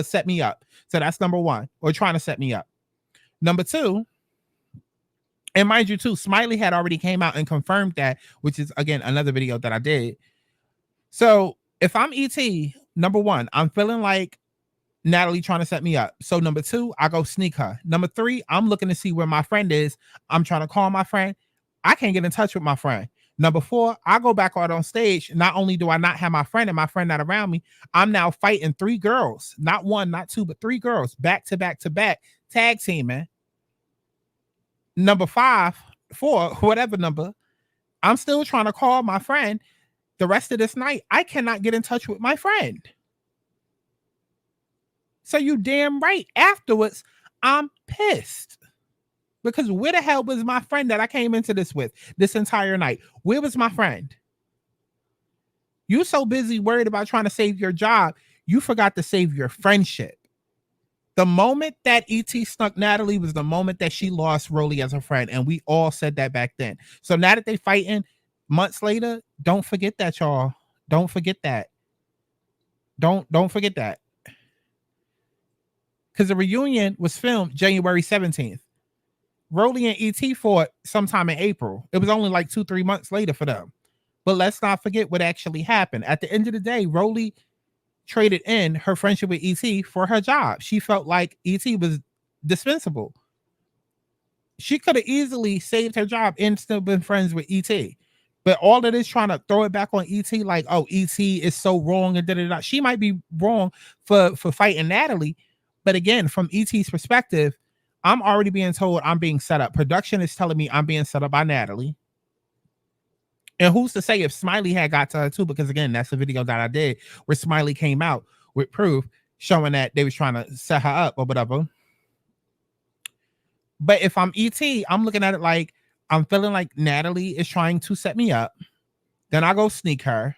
set me up. So that's number one, or trying to set me up. Number two, and mind you too, Smiley had already came out and confirmed that, which is again another video that I did. So if I'm ET, number one, I'm feeling like Natalie trying to set me up. So number two, I go sneak her. Number three, I'm looking to see where my friend is. I'm trying to call my friend. I can't get in touch with my friend. Number four, I go back out on stage. Not only do I not have my friend and my friend not around me, I'm now fighting 3 girls. Not one, not two, but 3 girls. Back to back to back. Tag teaming. Number 5, 4, whatever number, I'm still trying to call my friend. The rest of this night, I cannot get in touch with my friend. So you damn right. Afterwards, I'm pissed. Because where the hell was my friend that I came into this with this entire night? Where was my friend? You so busy worried about trying to save your job, you forgot to save your friendship. The moment that ET snuck Natalie was the moment that she lost Rollie as a friend. And we all said that back then. So now that they fighting months later, don't forget that, y'all. Don't forget that. Don't forget that. Because the reunion was filmed January 17th. Rollie and ET fought sometime in April. It was only like 2-3 months later for them. But let's not forget what actually happened. At the end of the day, Rollie traded in her friendship with ET for her job. She felt like ET was dispensable. She could have easily saved her job and still been friends with ET. But all of this trying to throw it back on ET like, oh, ET is so wrong and da-da-da. She might be wrong for fighting Natalie. But again, from ET's perspective, I'm already being told I'm being set up. Production is telling me I'm being set up by Natalie. And who's to say if Smiley had got to her too? Because again, that's the video that I did where Smiley came out with proof showing that they was trying to set her up or whatever. But if I'm ET, I'm looking at it like I'm feeling like Natalie is trying to set me up. Then I go sneak her.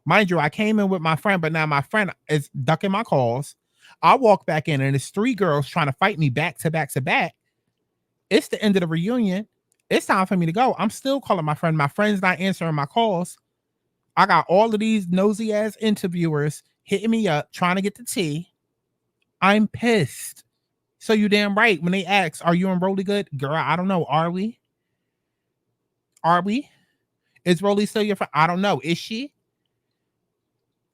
Mind you, I came in with my friend, but now my friend is ducking my calls. I walk back in and it's 3 girls trying to fight me back to back to back. It's the end of the reunion. It's time for me to go. I'm still calling my friend. My friend's not answering my calls. I got all of these nosy ass interviewers hitting me up, trying to get the tea. I'm pissed. So you damn right. When they ask, are you and Rollie good? Girl, I don't know. Are we? Are we? Is Rollie still your friend? I don't know. Is she?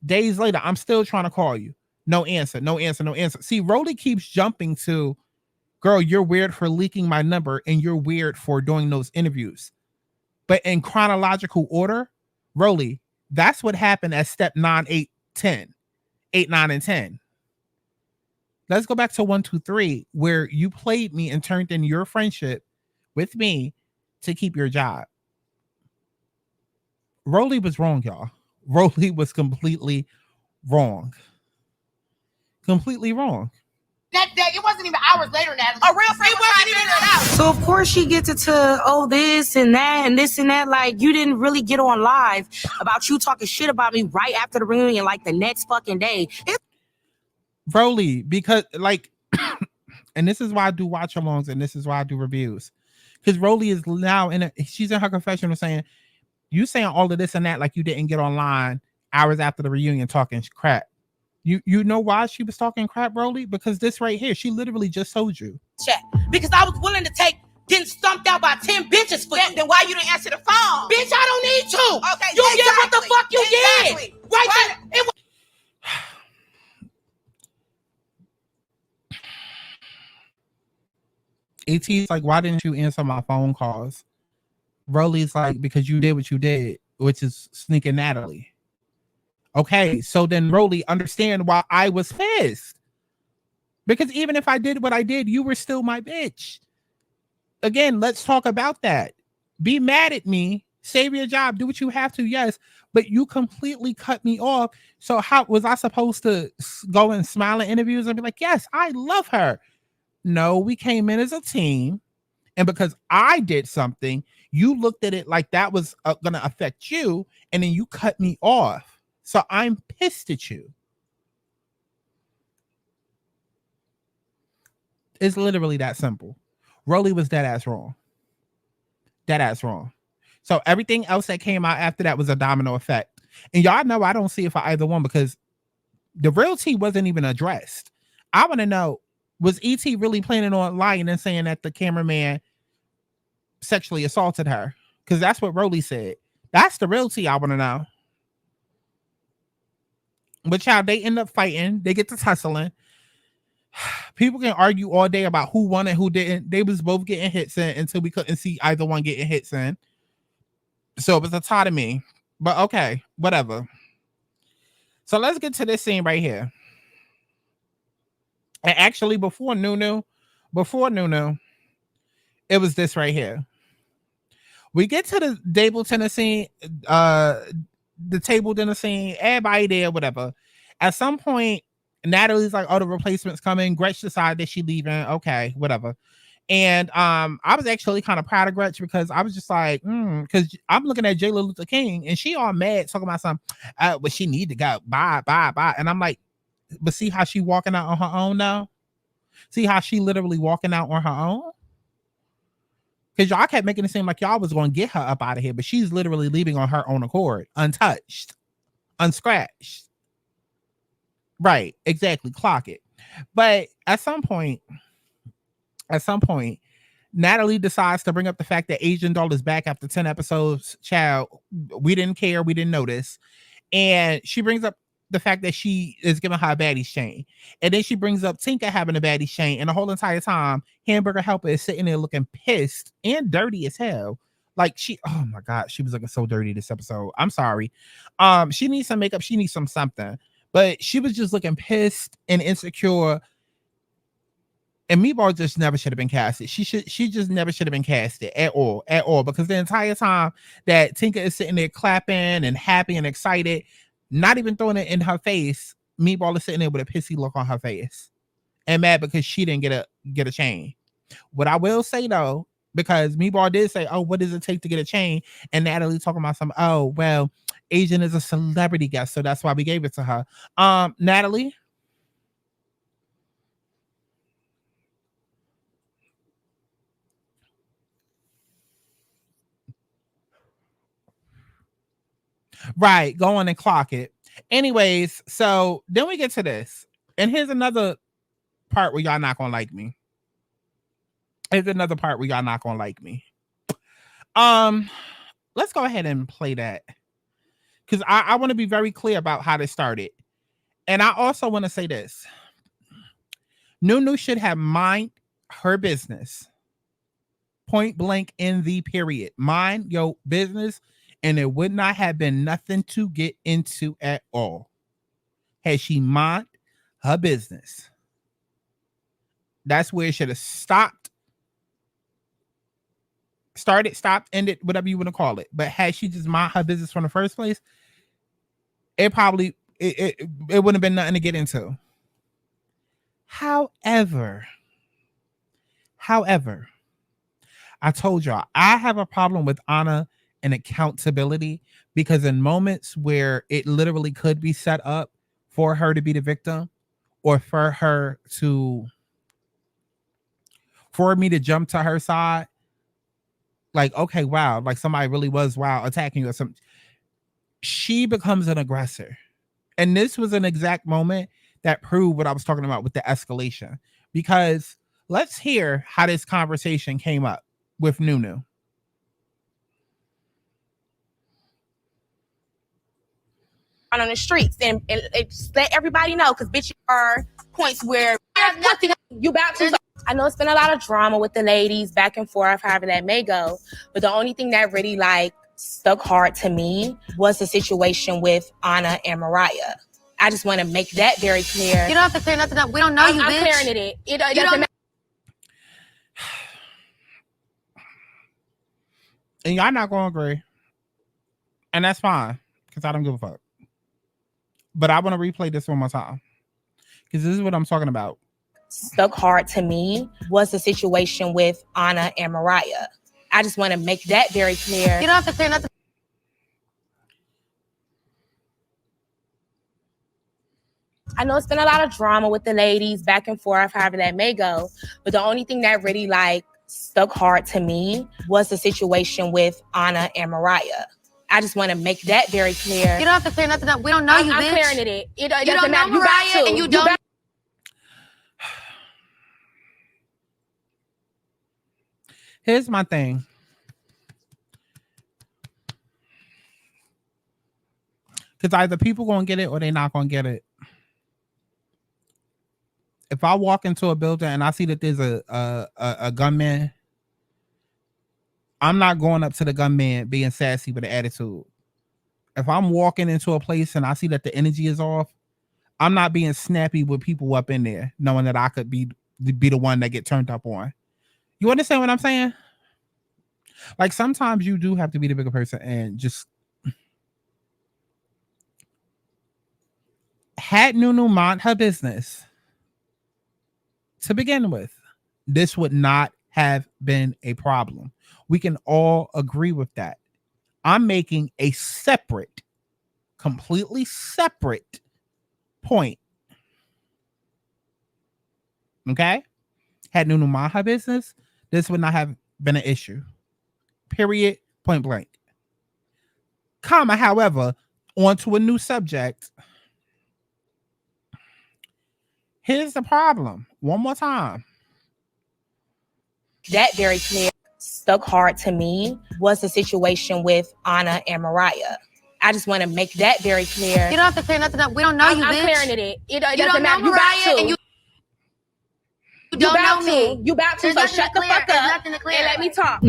Days later, I'm still trying to call you. No answer, no answer, no answer. See, Rollie keeps jumping to, girl, you're weird for leaking my number and you're weird for doing those interviews. But in chronological order, Rollie, that's what happened at step 9, 8, 10. 8, 9, and 10. Let's go back to 1, 2, 3, where you played me and turned in your friendship with me to keep your job. Rollie was wrong, y'all. Rollie was completely wrong. Completely wrong. That day, it wasn't even hours later, Natalie. A real friend wasn't even an hour. So of course she gets into, oh, this and that and this and that. Like, you didn't really get on live about you talking shit about me right after the reunion, like the next fucking day. Rollie, because like, and this is why I do watch alongs and this is why I do reviews. Because Rollie is now she's in her confessional saying, you saying all of this and that like you didn't get online hours after the reunion talking crap. You know why she was talking crap, Rollie? Because this right here, she literally just told you. Chat. Because I was willing to take getting stumped out by 10 bitches for you. Then why you didn't answer the phone? Bitch, I don't need to. Okay, you did what the fuck you did. Right there. It was ET's like, why didn't you answer my phone calls? Rollie's like, because you did what you did, which is sneaking Natalie. Okay, so then Rollie, understand why I was pissed. Because even if I did what I did, you were still my bitch. Again, let's talk about that. Be mad at me, save your job, do what you have to, yes, but you completely cut me off. So how was I supposed to go and smile in interviews and be like, yes, I love her? No, we came in as a team. And because I did something, you looked at it like that was going to affect you. And then you cut me off. So I'm pissed at you. It's literally that simple. Rollie was dead ass wrong. Dead ass wrong. So everything else that came out after that was a domino effect. And y'all know I don't see it for either one because the real tea wasn't even addressed. I want to know, was E.T. really planning on lying and saying that the cameraman sexually assaulted her? Because that's what Rollie said. That's the real tea I want to know. But child, they end up fighting. They get to tussling. People can argue all day about who won and who didn't. They was both getting hits in until we couldn't see either one getting hits in. So it was a tie to me. But okay, whatever. So let's get to this scene right here. And actually, before Nunu, it was this right here. We get to the table dinner scene, the table dinner scene, everybody there, whatever. At some point, Natalie's like, oh, the replacements coming. Gretch decided that she leaving. Okay, whatever. And I was actually kind of proud of Gretch because I was just like, because I'm looking at Jayla Luther King and she all mad talking about something, but she need to go. Bye. And I'm like, but see how she walking out on her own now? See how she literally walking out on her own? Because y'all kept making it seem like y'all was going to get her up out of here, but she's literally leaving on her own accord, untouched, unscratched. Right, exactly. Clock it. But at some point, Natalie decides to bring up the fact that Asian Doll is back after 10 episodes. Child, we didn't care. We didn't notice. And she brings up the fact that she is giving her a Baddies chain. And then she brings up Tinka having a Baddies chain. And the whole entire time, Hamburger Helper is sitting there looking pissed and dirty as hell. Like oh my God, she was looking so dirty this episode. I'm sorry. She needs some makeup. She needs something. But she was just looking pissed and insecure. And Meatball just never should have been casted. She just never should have been casted at all. Because the entire time that Tinka is sitting there clapping and happy and excited, not even throwing it in her face, Meatball is sitting there with a pissy look on her face and mad because she didn't get a chain. What I will say though, because Meatball did say, oh, what does it take to get a chain? And Natalie talking about some, oh, well, Asian is a celebrity guest, so that's why we gave it to her. Natalie? Right, go on and clock it. Anyways, so then we get to this. And here's another part where y'all not gonna like me. Let's go ahead and play that. Because I want to be very clear about how this started. And I also want to say this. Nunu should have mind her business. Point blank in the period. Mind your business. And it would not have been nothing to get into at all. Had she mind her business. That's where it should have stopped. Started, stopped, ended, whatever you want to call it. But had she just mind her business from the first place, it probably it wouldn't have been nothing to get into. However, I told y'all I have a problem with Ahna and accountability, because in moments where it literally could be set up for her to be the victim, or for me to jump to her side, like, okay, wow, like somebody really was attacking you or something, she becomes an aggressor. And this was an exact moment that proved what I was talking about with the escalation, because let's hear how this conversation came up with Nunu. On the streets and let everybody know, because bitch, are points where nothing you about to. I know it's been a lot of drama with the ladies back and forth, however that may go, but the only thing that really like stuck hard to me was the situation with Ahna and Mariah. I just want to make that very clear. You don't have to clear nothing up. We don't know you, bitch. I'm clearing it. It doesn't matter. And y'all not going to agree, and that's fine, because I don't give a fuck. But I want to replay this one more time, because this is what I'm talking about. Stuck hard to me was the situation with Ahna and Mariah. I just want to make that very clear. You don't have to clear nothing. I know it's been a lot of drama with the ladies back and forth, however that may go. But the only thing that really like stuck hard to me was the situation with Ahna and Mariah. I just want to make that very clear. You don't have to clear nothing up. We don't know you, bitch. I'm clearing it. It You doesn't don't know matter. Mariah, and you don't. Here's my thing. Because either people gonna get it or they not gonna get it. If I walk into a building and I see that there's a gunman, I'm not going up to the gunman being sassy with an attitude. If I'm walking into a place and I see that the energy is off, I'm not being snappy with people up in there, knowing that I could be the one that get turned up on. You understand what I'm saying? Like sometimes you do have to be the bigger person and just had Nunu mind her business to begin with, this would not have been a problem. We can all agree with that. I'm making a separate, completely separate point. Okay? Had Nunu mind her business, this would not have been an issue. Period. Point blank. Comma, however, onto a new subject. Here's the problem. One more time. That very clear. Stuck hard to me was the situation with Ahna and Mariah. I just want to make that very clear. You don't have to clear nothing up. We don't know you, bitch. I'm clearing it. It You doesn't don't know matter. You Mariah, about and to. you don't know me. You about to. There's So nothing shut to the clear. fuck There's up nothing to clear. and let me talk.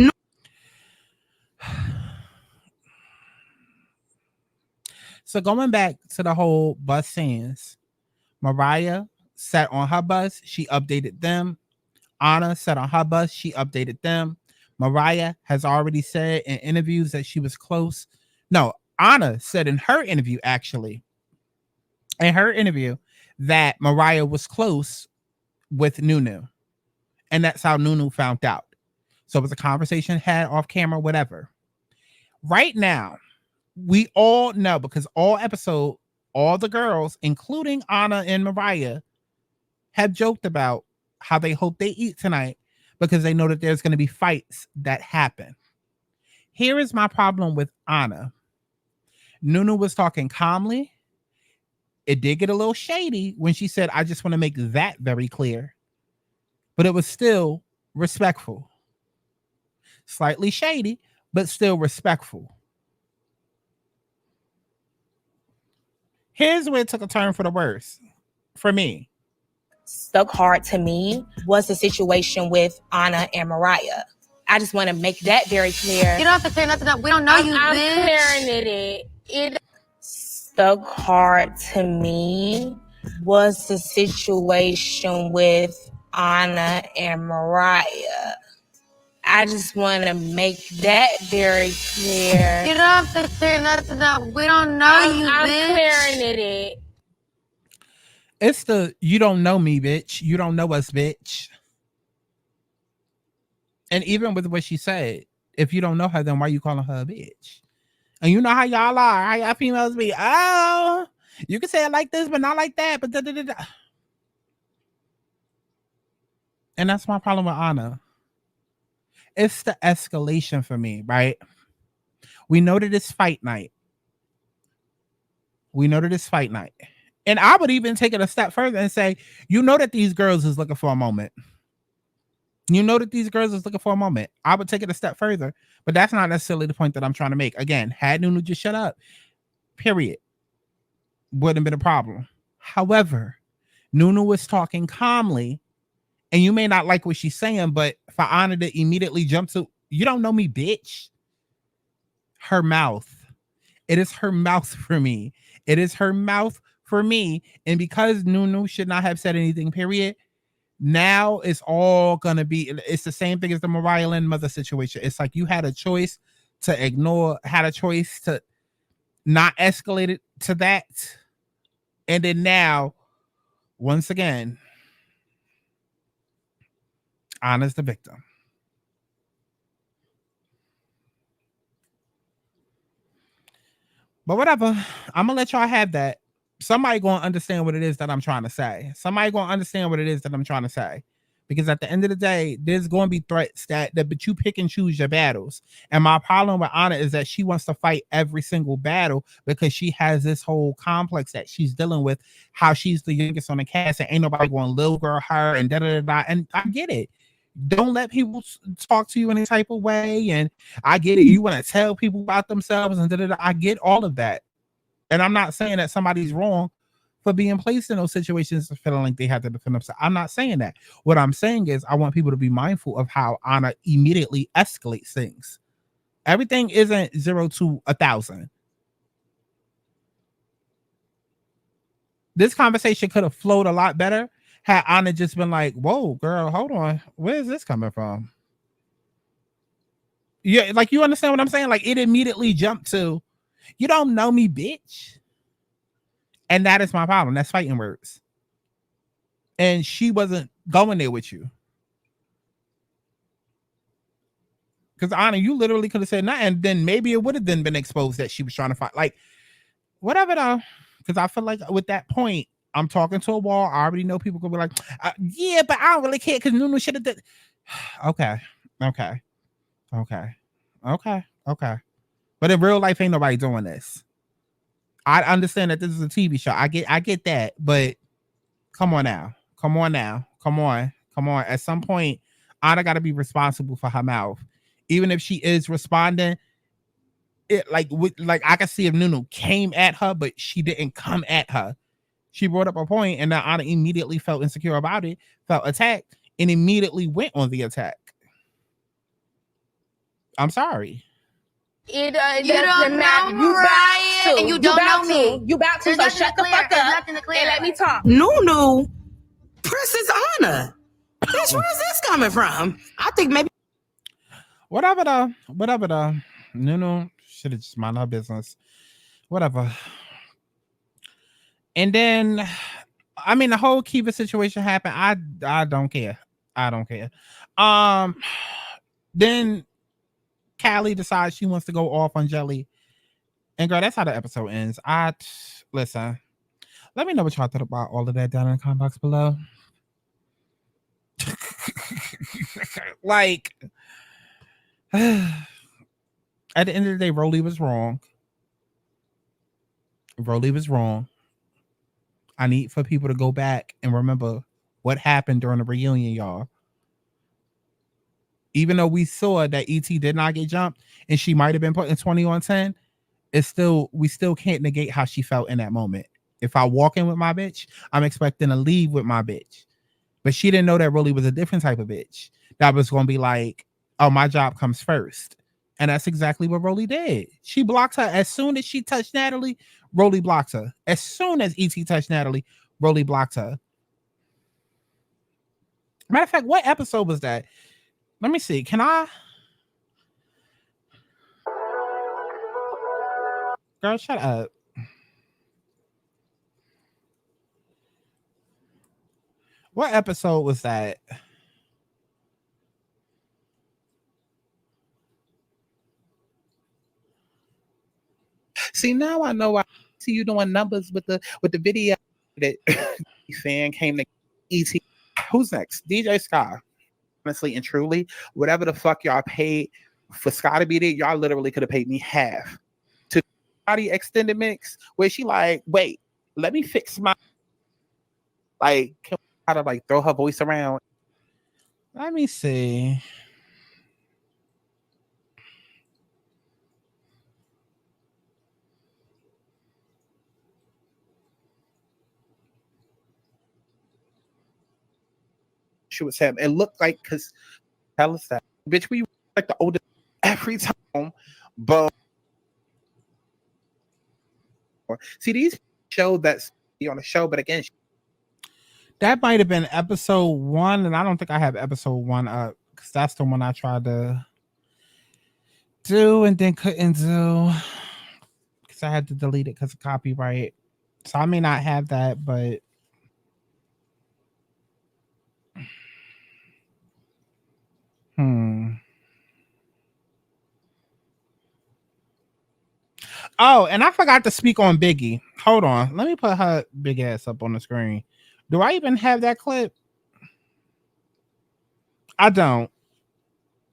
So going back to the whole bus scenes, Mariah sat on her bus. She updated them. Ahna sat on her bus. She updated them. Mariah has already said in interviews that she was close. No, Ahna said in her interview, actually, that Mariah was close with Nunu. And that's how Nunu found out. So it was a conversation had off camera, whatever. Right now, we all know, because all the girls, including Ahna and Mariah, have joked about how they hope they eat tonight because they know that there's going to be fights that happen. Here is my problem with Ahna. Nunu was talking calmly. It did get a little shady when she said, I just want to make that very clear. But it was still respectful. Slightly shady, but still respectful. Here's where it took a turn for the worse for me. Stuck hard to me was the situation with Ahna and Mariah. I just want to make that very clear. You don't have to clear nothing up. We don't know you, I'm bitch. clearing it. It stuck hard to me was the situation with Ahna and Mariah. I just want to make that very clear. You don't have to clear nothing up. We don't know you, I'm bitch. clearing it. It's the, you don't know me, bitch. You don't know us, bitch. And even with what she said, if you don't know her, then why are you calling her a bitch? And you know how y'all are. How y'all females be, oh, you can say it like this, but not like that. But da-da-da-da. And that's my problem with Ahna. It's the escalation for me, right? We know that it's fight night. And I would even take it a step further and say, you know that these girls is looking for a moment. I would take it a step further, but that's not necessarily the point that I'm trying to make. Again, had Nunu just shut up, period, wouldn't have been a problem. However, Nunu was talking calmly, and you may not like what she's saying, but for Ahna to immediately jump to, you don't know me, bitch. Her mouth. It is her mouth for me. And because Nunu should not have said anything, period, now it's all going to be, it's the same thing as the MariahLynn mother situation. It's like you had a choice to ignore, had a choice to not escalate it to that. And then now, once again, Ahna's the victim. But whatever, I'm gonna let y'all have that. somebody gonna understand what it is that I'm trying to say. Somebody gonna understand what it is that I'm trying to say. Because at the end of the day, there's going to be threats but you pick and choose your battles. And my problem with Ahna is that she wants to fight every single battle because she has this whole complex that she's dealing with, how she's the youngest on the cast and ain't nobody going to little girl her and da. And I get it. Don't let people talk to you in any type of way. And I get it. You want to tell people about themselves and da. I get all of that. And I'm not saying that somebody's wrong for being placed in those situations and feeling like they have to defend themselves. I'm not saying that. What I'm saying is I want people to be mindful of how Ahna immediately escalates things. Everything isn't 0 to 1,000. This conversation could have flowed a lot better had Ahna just been like, whoa, girl, hold on. Where is this coming from? Yeah, like, you understand what I'm saying? Like, it immediately jumped to, you don't know me, bitch. And that is my problem. That's fighting words. And she wasn't going there with you. Because Ahna, you literally could have said nothing. And then maybe it would have then been exposed that she was trying to fight. Like, whatever though. Because I feel like with that point, I'm talking to a wall. I already know people could be like, yeah, but I don't really care because Nunu should have done. Okay. But in real life, ain't nobody doing this. I understand that this is a TV show. I get that, but come on now. At some point, Ahna got to be responsible for her mouth. Even if she is responding, it like I can see if Nunu came at her, but she didn't come at her. She brought up a point, and now Ahna immediately felt insecure about it, felt attacked, and immediately went on the attack. I'm sorry. You don't know Mariah, and you don't know me. You about to, so shut the fuck up and let me talk. Nunu, Princess Ahna. Bitch, where's this coming from? I think maybe. Whatever though. Nunu should have just mind her business. Whatever. And then, I mean, the whole Kiva situation happened. I don't care. Then Callie decides she wants to go off on Jelly. And girl, that's how the episode ends. Listen. Let me know what y'all thought about all of that down in the comment box below. Like, at the end of the day, Rollie was wrong. I need for people to go back and remember what happened during the reunion, y'all. Even though we saw that ET did not get jumped and she might have been put in 20 on 10, we still can't negate how she felt in that moment. If I walk in with my bitch, I'm expecting to leave with my bitch. But she didn't know that Rollie was a different type of bitch. That was going to be like, oh, my job comes first. And that's exactly what Rollie did. She blocked her. As soon as she touched Natalie, Rollie blocked her. As soon as ET touched Natalie, Rollie blocked her. Matter of fact, what episode was that? Let me see. Can I? Girl, shut up. What episode was that? See, now I know I see you doing numbers with the video that fan came to ET. Who's next? DJ Sky. Honestly and truly, whatever the fuck y'all paid for Sky to be there, y'all literally could have paid me half. To Scotty extended mix, where she like, wait, let me fix my like, can we try to like throw her voice around? Let me see. She was having it looked like, because tell us that bitch, we like the oldest every time, but see these show that's on the show, but again, that might have been episode 1, and I don't think I have episode 1 up because that's the one I tried to do and then couldn't do because I had to delete it because of copyright. So I may not have that, but Oh, and I forgot to speak on Biggie. Hold on. Let me put her big ass up on the screen. Do I even have that clip? I don't.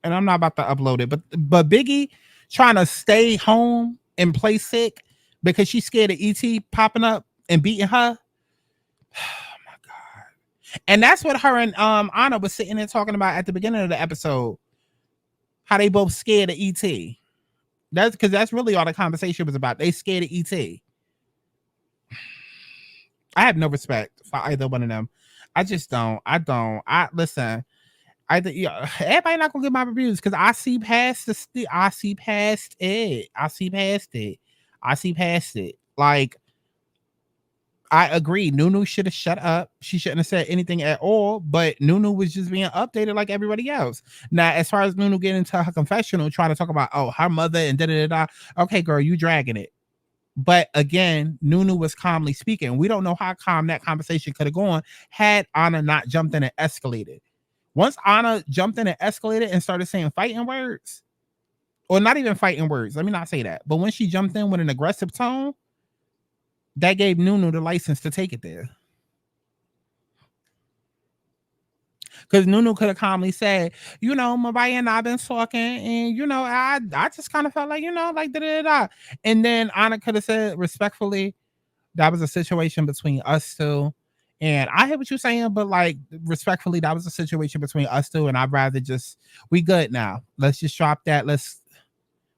And I'm not about to upload it. But Biggie trying to stay home and play sick because she's scared of E.T. popping up and beating her. Oh my God. And that's what her and Ahna was sitting there talking about at the beginning of the episode. How they both scared of E.T. That's because that's really all the conversation was about. They scared of E.T. I have no respect for either one of them. I just don't. Listen. Everybody not gonna get my reviews because I see past it. Like, I agree. Nunu should have shut up. She shouldn't have said anything at all. But Nunu was just being updated like everybody else. Now, as far as Nunu getting into her confessional, trying to talk about her mother and da. Okay, girl, you dragging it. But again, Nunu was calmly speaking. We don't know how calm that conversation could have gone had Ahna not jumped in and escalated. Once Ahna jumped in and escalated and started saying fighting words, or not even fighting words, let me not say that. But when she jumped in with an aggressive tone, that gave Nunu the license to take it there. Because Nunu could have calmly said, Mariah and I've been talking, and, I just kind of felt like, like da. And then Ahna could have said respectfully, that was a situation between us two. And I hear what you're saying, but like respectfully, that was a situation between us two, and I'd rather we good now. Let's just drop that.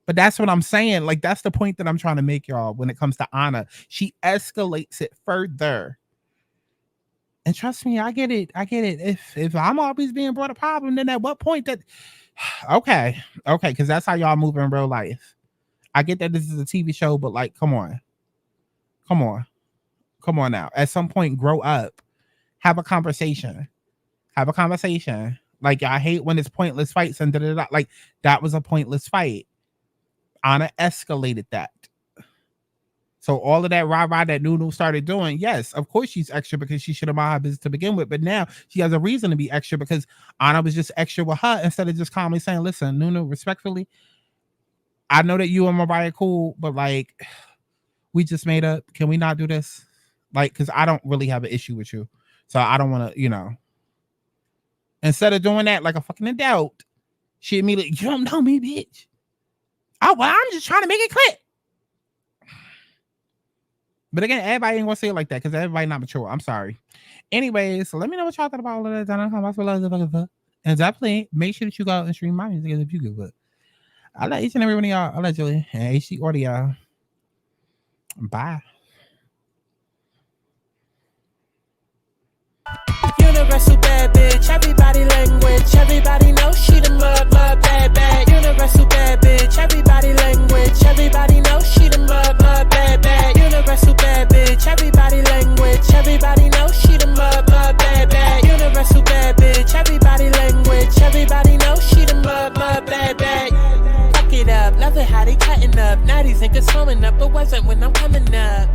But that's what I'm saying. Like, that's the point that I'm trying to make, y'all, when it comes to Ahna. She escalates it further. And trust me, I get it. If I'm always being brought a problem, then at what point okay, because that's how y'all move in real life. I get that this is a TV show, but like, come on now. At some point, grow up. Have a conversation. Like, I hate when it's pointless fights and da. Like, that was a pointless fight. Ahna escalated that. So all of that rah-rah that Nunu started doing, yes, of course she's extra because she should have mind her business to begin with. But now she has a reason to be extra because Ahna was just extra with her instead of just calmly saying, listen, Nunu, respectfully, I know that you and Mariah cool, but like, we just made up. Can we not do this? Like, because I don't really have an issue with you. So I don't want to, Instead of doing that like a fucking adult, she immediately, you don't know me, bitch. Oh, well, I'm just trying to make it clear. But again, everybody ain't gonna say it like that because everybody not mature. I'm sorry. Anyways, so let me know what y'all thought about all of that. And definitely make sure that you go out and stream my music if you good. But I love each and every one of y'all. Allegedly. And HC Audio. Bye. Universal bad bitch, everybody language. Everybody knows she the mud bad. Universal bad bitch, everybody language. Everybody knows she the mud bad. Universal bad bitch, everybody language. Everybody knows she the mud bad. Universal bad bitch, everybody language. Everybody knows she the mud bad. Fuck it up, love it how they cutting up. Now these niggas throwing up, but wasn't when I'm coming up.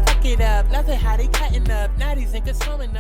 Fuck it up, love it how they cutting up. Now these niggas throwing up.